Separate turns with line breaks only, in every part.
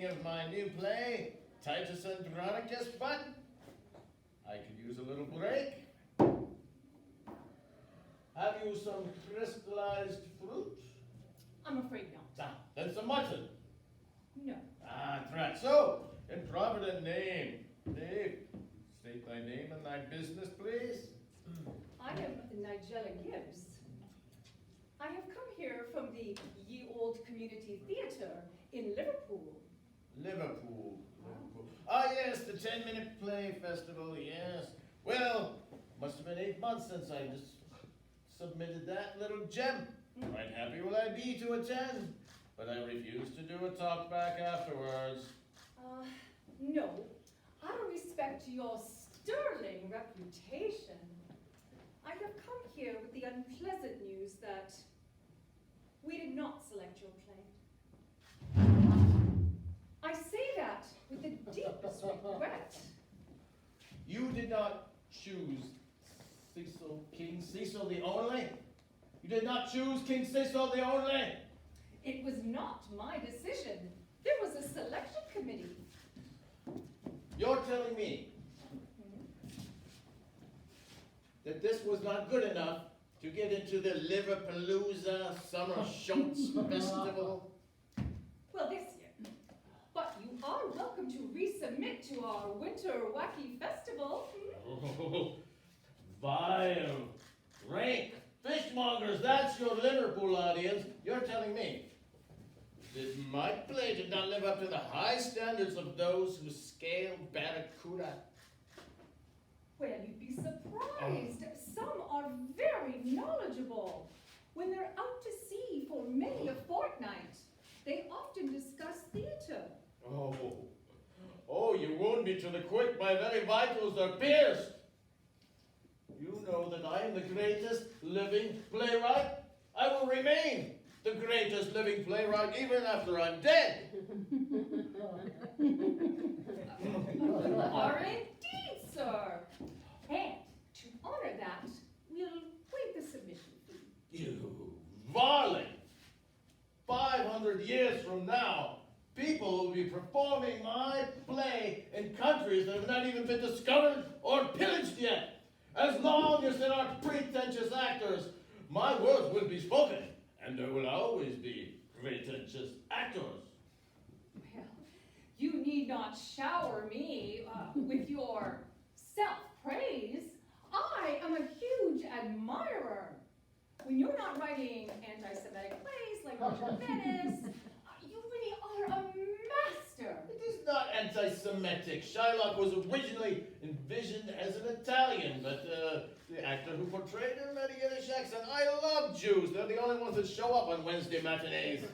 screening of my new play, Titus Andronicus, but I could use a little break. Have you some crystallized fruit?
I'm afraid not.
Ah, then some mutton.
No.
Ah, that's right. So, in provident name, Dave, state thy name and thy business, please.
I am Nigella Gibbs. I have come here from the Ye Old Community Theatre in Liverpool.
Liverpool. Ah, yes, the 10-minute play festival, yes. Well, must have been 8 months since I just submitted that little gem. Quite happy will I be to attend, but I refuse to do a talk back afterwards.
No. Out of respect to your sterling reputation, I have come here with the unpleasant news that we did not select your play. I say that with the deepest regret.
You did not choose King Cecil the Only? You did not choose King Cecil the Only?
It was not my decision. There was a selection committee.
You're telling me that this was not good enough to get into the Liverpalooza Summer Schultz Festival?
Well, this year. But you are welcome to resubmit to our Winter Wacky Festival.
Oh, vile, rank, fishmongers, that's your Liverpool audience. You're telling me that my play did not live up to the high standards of those who scale Barracuda?
Well, you'd be surprised. Some are very knowledgeable. When they're out to sea for many a fortnight, they often discuss theatre.
Oh, you wound me to the quick. My very vitals are pierced. You know that I am the greatest living playwright. I will remain the greatest living playwright even after I'm dead.
You are indeed, sir. And to honor that, we'll waive the submission fee.
You varling! 500 years from now, people will be performing my play in countries that have not even been discovered or pillaged yet. As long as there are pretentious actors, my words will be spoken, and there will always be pretentious actors.
Well, you need not shower me with your self-praise. I am a huge admirer. When you're not writing anti-Semitic plays like Richard Venice, you really are a master.
It is not anti-Semitic. Shylock was originally envisioned as an Italian, but the actor who portrayed him had a Yiddish accent. I love Jews. They're the only ones that show up on Wednesday matinees.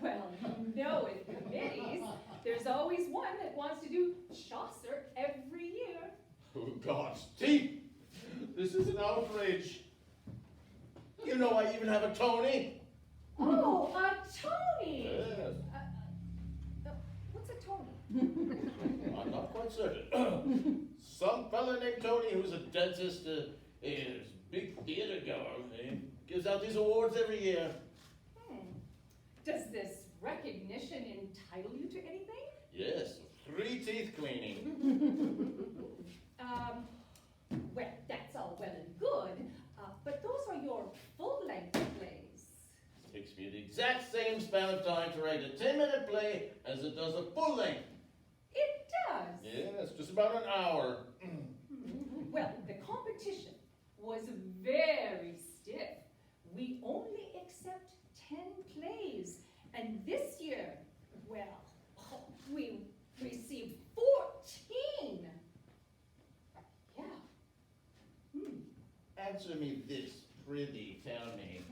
Well, you know, in committees, there's always one that wants to do Chaucer every year.
Oh, God's teeth! This is an outrage. You know I even have a Tony.
Oh, a Tony!
Yes.
What's a Tony?
I'm not quite certain. Some fella named Tony who's a dentist, is a big theater goer. He gives out these awards every year.
Does this recognition entitle you to anything?
Yes, 3 teeth cleaning.
Well, that's all well and good, but those are your full-length plays.
Takes me the exact same span of time to write a 10-minute play as it does a full length.
It does?
Yes, just about an hour.
Well, the competition was very stiff. We only accept 10 plays, and this year, well, we received 14. Yeah.
Answer me this, prithee, tell me.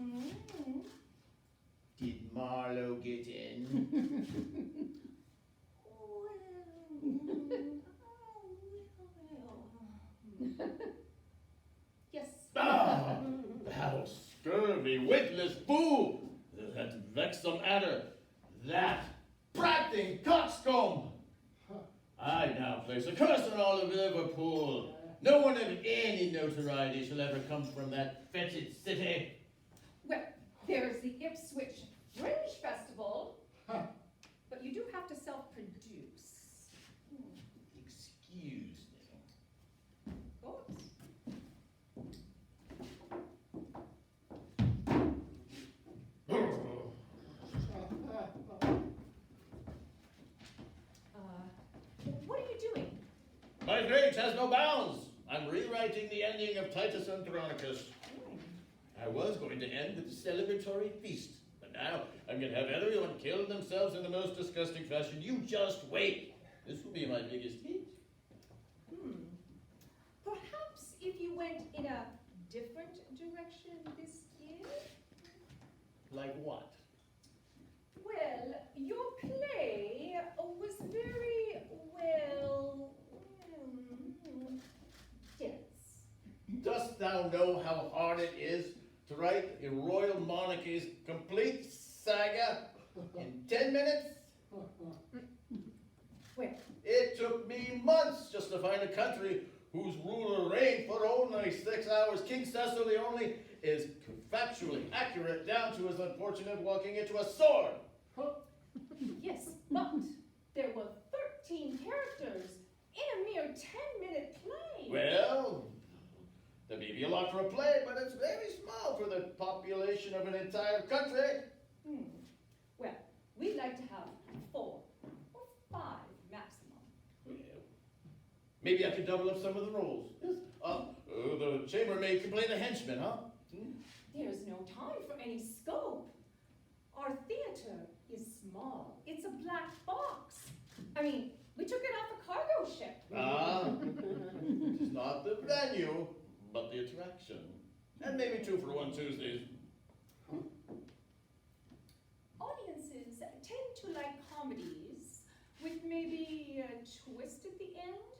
Did Marlowe get in?
Yes.
Ah, thou scurvy, witless fool! That vexed adder, that prating coxcomb! I now place a curse on all of Liverpool. No one of any notoriety shall ever come from that fetid city.
Well, there's the Ipswich Fringe Festival, but you do have to self-produce.
Excuse me.
Of course. What are you doing?
My rage has no bounds. I'm rewriting the ending of Titus Andronicus. I was going to end with a celebratory feast, but now I'm going to have everyone kill themselves in the most disgusting fashion. You just wait. This will be my biggest hit.
Perhaps if you went in a different direction this year?
Like what?
Well, your play was very, well, dense.
Dost thou know how hard it is to write a royal monarchy's complete saga in 10 minutes?
Well,
It took me months just to find a country whose ruler reigned for only 6 hours. King Cecil the Only is factually accurate down to his unfortunate walking into a sword.
yes, but there were 13 characters in a mere 10-minute play.
Well, there may be a lot for a play, but it's very small for the population of an entire country.
Well, we'd like to have 4 or 5 maximum.
Well, maybe I could double up some of the roles. Yes. The chambermaid can play the henchman, huh?
There's no time for any scope. Our theater is small. It's a black box. I mean, we took it off a cargo ship.
It's not the venue, but the attraction. And maybe 2 for 1 Tuesdays.
Audiences tend to like comedies with maybe a twist at the end.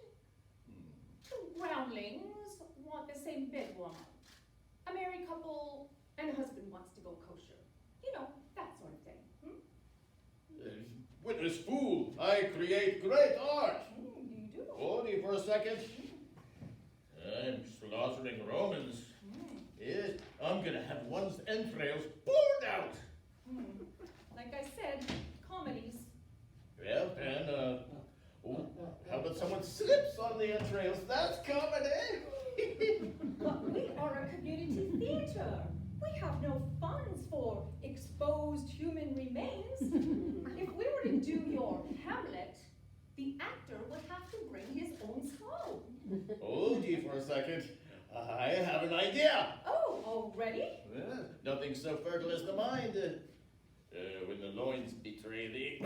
The groundlings want the same bed warmer. A married couple and a husband wants to go kosher. You know, that sort of thing.
Witness fool, I create great art.
You do.
Hold me for a second. I'm slaughtering Romans. Yes, I'm gonna have one's entrails poured out.
Like I said, comedies.
Well, and, how about someone slips on the entrails? That's comedy.
But we are a community theater. We have no funds for exposed human remains. If we were to do your Hamlet, the actor would have to bring his own skull.
Hold you for a second. I have an idea.
Oh, already?
Well, nothing so fertile as the mind. When the loins betray thee.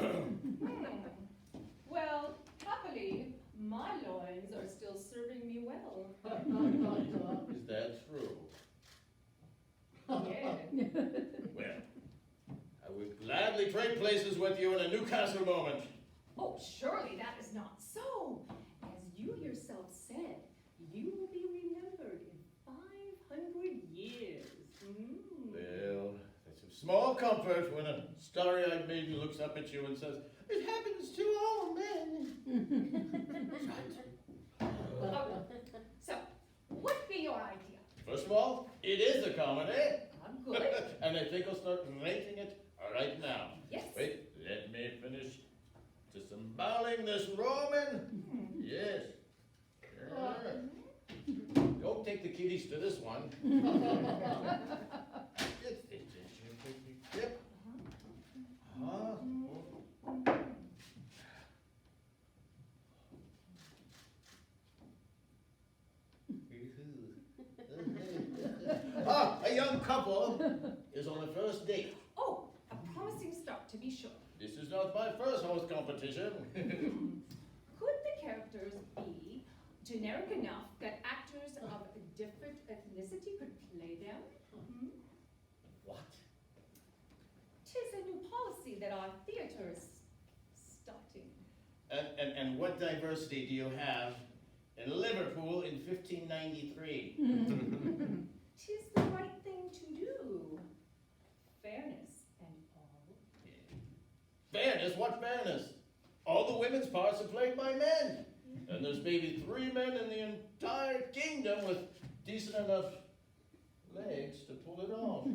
Well, happily, my loins are still serving me well.
Is that true?
Yeah.
Well, I would gladly trade places with you in a Newcastle moment.
Oh, surely that is not so. As you yourself said, you will be remembered in 500 years.
Well, that's of small comfort when a starry-eyed maiden looks up at you and says, "It happens to all men."
So, what be your idea?
First of all, it is a comedy.
I'm good.
And I think I'll start rating it right now.
Yes.
Wait, let me finish disemboweling this Roman. Yes. Don't take the kiddies to this one. Yep. A young couple is on a first date.
Oh, a promising start to be sure.
This is not my first host competition.
Could the characters be generic enough that actors of a different ethnicity could play them?
What?
'Tis a new policy that our theater is starting.
And what diversity do you have in Liverpool in 1593?
'Tis the right thing to do. Fairness and all.
Fairness? What fairness? All the women's parts are played by men. And there's maybe 3 men in the entire kingdom with decent enough legs to pull it off.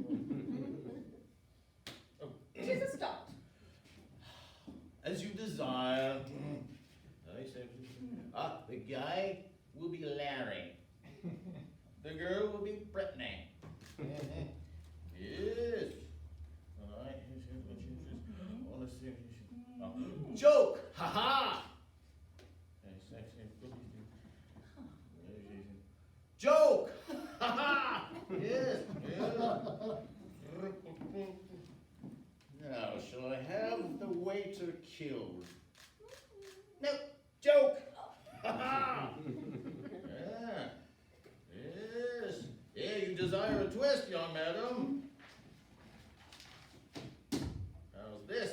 'Tis a start.
as you desire. The guy will be Larry. The girl will be Brittany. Yes. All right. I want to see. Joke! Ha ha! Joke! Ha ha! Yes. Now, shall I have the waiter killed? No, joke! Ha ha! Yeah. Yes. Yeah, you desire a twist, young madam. How's this?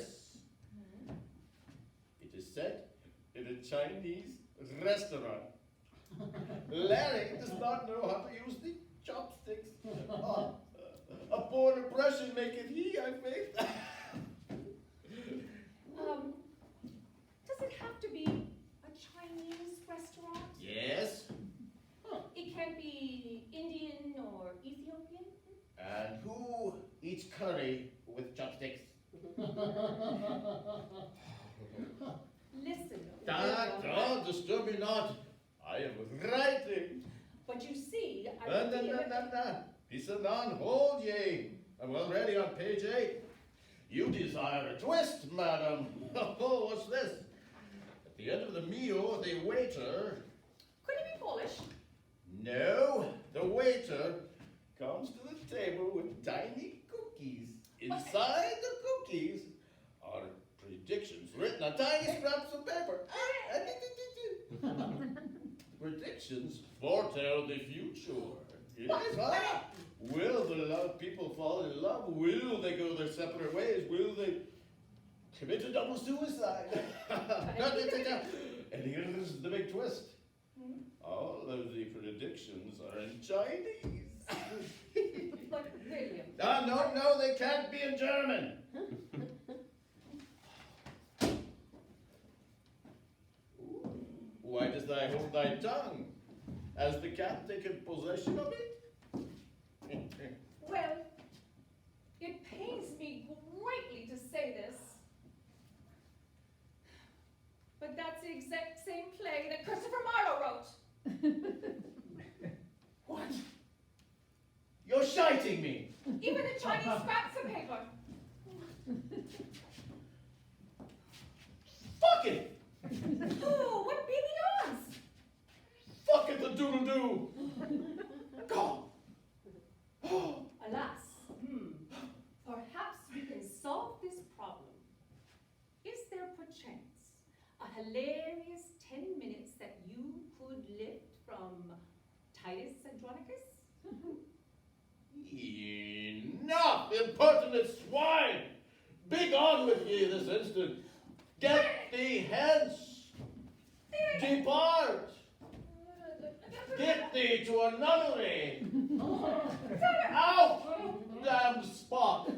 It is set in a Chinese restaurant. Larry does not know how to use the chopsticks. A poor impression maketh he, I faith.
Does it have to be a Chinese restaurant?
Yes.
It can be Indian or Ethiopian?
And who eats curry with chopsticks?
Listen,
Don't disturb me not. I am writing.
But you see,
Peace and on, hold ye. I'm already on page 8. You desire a twist, madam. Oh, what's this? At the end of the meal, the waiter...
Could it be Polish?
No, the waiter comes to the table with tiny cookies. Inside the cookies are predictions written on tiny scraps of paper. Predictions foretell the future. Yes, will the people fall in love? Will they go their separate ways? Will they commit a double suicide? And here's the big twist. All of the predictions are in Chinese.
But William...
No, they can't be in German. Why dost thou hold thy tongue? Has the cat taken possession of it?
Well, it pains me greatly to say this, but that's the exact same play that Christopher Marlowe wrote.
What? You're shiting me.
Even the Chinese scraps of paper.
Fuck it.
Oh, what be the odds?
Fuck it, the doodle-doo. God.
Alas, perhaps we can solve this problem. Is there perchance a hilarious 10 minutes that you could lift from Titus Andronicus?
Enough, impertinent swine! Begone with ye this instant. Get thee hence. Depart. Get thee to a nunnery. Out, damned spot.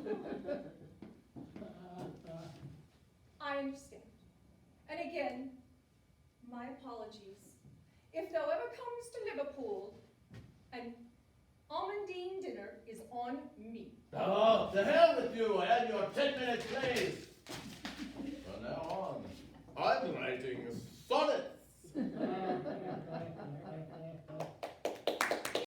I understand. And again, my apologies. If thou ever comes to Liverpool, an almondine dinner is on me.
Oh, to hell with you and your 10-minute plays.